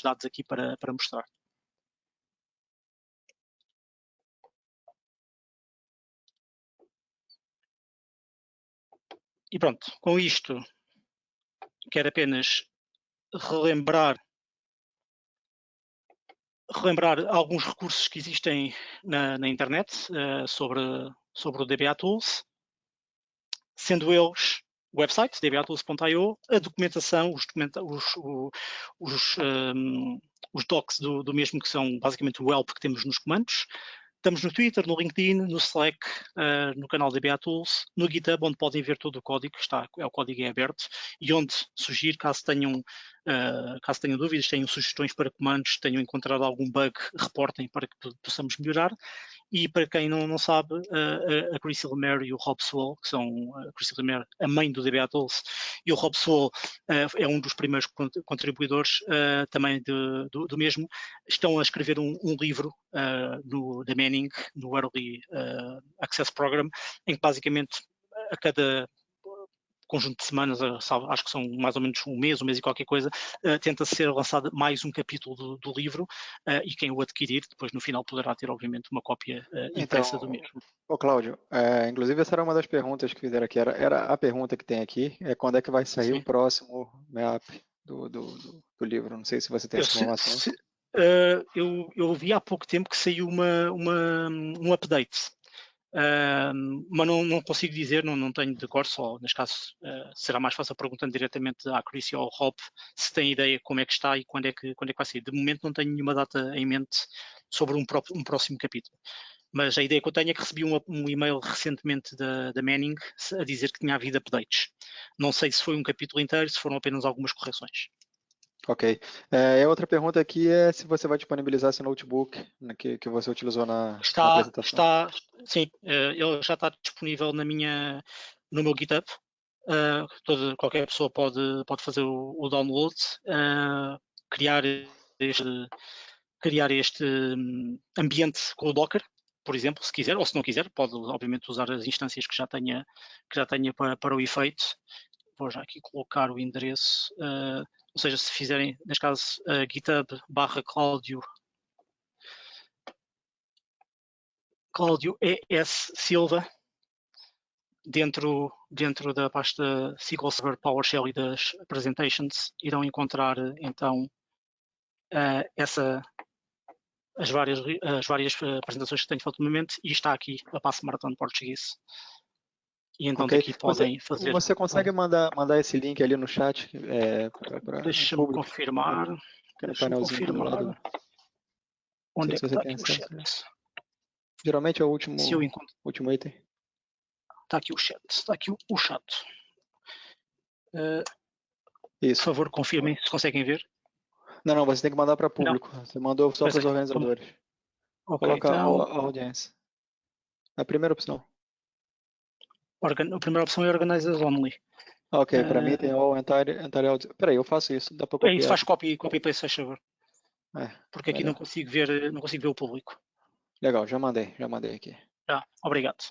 dados aqui para mostrar. E pronto, com isto quero apenas relembrar alguns recursos que existem na internet sobre o DBA Tools, sendo eles o website, dbatools.io, a documentação, os docs do mesmo, que são basicamente o help que temos nos comandos. Estamos no Twitter, no LinkedIn, no Slack, no canal DBA Tools, no GitHub, onde podem ver todo o código, o código é aberto, e onde sugiro, caso tenham dúvidas, tenham sugestões para comandos, tenham encontrado algum bug, reportem para que possamos melhorar. E para quem não sabe, a Chrissy Lemaire e o Rob Swall, que são a Chrissy Lemaire, a mãe do DBA Tools, e o Rob Swall é um dos primeiros contribuidores também do mesmo, estão a escrever um livro da Manning, no Early Access Program, em que basicamente a cada conjunto de semanas, acho que são mais ou menos um mês e qualquer coisa, tenta ser lançado mais um capítulo do livro, e quem o adquirir, depois no final poderá ter, obviamente, uma cópia impressa do mesmo. Cláudio, inclusive essa era uma das perguntas que fizeram aqui, era a pergunta que tem aqui, é quando é que vai sair Sim. o próximo MAP do livro, não sei se você tem essa informação. Eu vi há pouco tempo que saiu um update, mas não consigo dizer, não tenho de cor, só neste caso será mais fácil perguntando diretamente à Chris ou ao Rob se tem ideia como é que está e quando é que vai sair. De momento não tenho nenhuma data em mente sobre um próximo capítulo. Mas a ideia que eu tenho é que recebi um e-mail recentemente da Manning a dizer que tinha havido updates. Não sei se foi um capítulo inteiro, se foram apenas algumas correções. Ok. A outra pergunta aqui é se você vai disponibilizar esse notebook, né, que você utilizou na apresentação. Sim, ele já está disponível no meu GitHub. Qualquer pessoa pode fazer o download, criar este ambiente com o Docker, por exemplo, se quiser, ou se não quiser, pode obviamente usar as instâncias que já tenha para o efeito. Vou já aqui colocar o endereço, ou seja, se fizerem, neste caso, github/Cláudio ES Silva, dentro da pasta SQL Server PowerShell e das presentations, irão encontrar então as várias apresentações que tenho feito no momento, e está aqui a Passo Maratona Português. E então Ok. daqui podem fazer. Você consegue mandar esse link ali no chat? Deixa-me confirmar. No painelzinho do lado. Onde é que você está tem aqui o acesso. chat? Geralmente é o último item. Está aqui o chat. Está aqui o chat. Isso. Por favor, confirmem se conseguem ver. Não, você tem que mandar para público. Não. Você mandou só para os organizadores. Okay, Coloca então, a audiência. A primeira opção. A primeira opção é Organizers Only. Ok, para mim tem All Entire Audience. Peraí, eu faço isso. Dá para copiar. Isso, faz copy paste, faz favor. Porque aqui melhor. não consigo ver o público. Legal, já mandei aqui. Obrigado.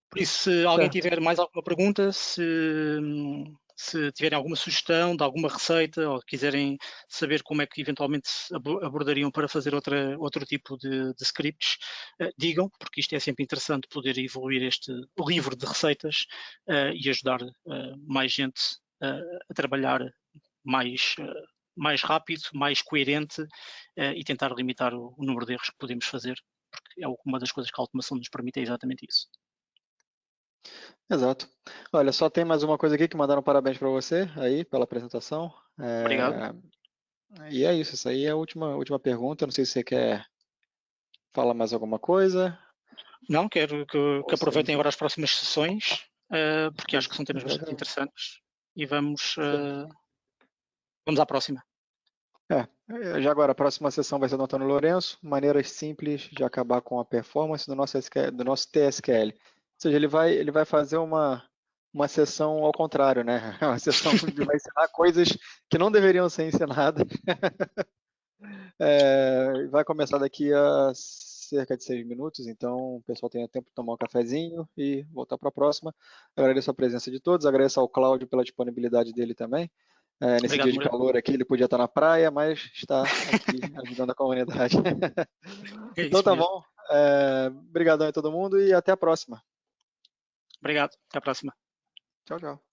Por isso, se alguém tiver mais alguma pergunta, se tiverem alguma sugestão de alguma receita ou quiserem saber como é que eventualmente abordariam para fazer outro tipo de scripts, digam, porque isto é sempre interessante poder evoluir este livro de receitas e ajudar mais gente a trabalhar mais rápido, mais coerente e tentar limitar o número de erros que podemos fazer, porque é uma das coisas que a automação nos permite, é exatamente isso. Exato. Olha, só tem mais uma coisa aqui que mandaram parabéns para você aí pela apresentação. Obrigado. E é isso, essa aí é a última pergunta. Não sei se você quer falar mais alguma coisa. Não, quero que aproveitem agora as próximas sessões, porque acho que são temas bastante interessantes, e vamos à próxima. Já agora, a próxima sessão vai ser do Antônio Lourenço, maneiras simples de acabar com a performance do nosso TSQL. Ou seja, ele vai fazer uma sessão ao contrário, né? Uma sessão que vai ensinar coisas que não deveriam ser ensinadas. Vai começar daqui a cerca de 6 minutos, então o pessoal tem tempo de tomar um cafezinho e voltar para a próxima. Agradeço a presença de todos, agradeço ao Cláudio pela disponibilidade dele também. Nesse Obrigado, dia de calor aqui, ele podia estar na praia, mas está aqui ajudando a comunidade. Então tá bom. Obrigadão a todo mundo e até a próxima. Obrigado. Até a próxima. Tchau, tchau.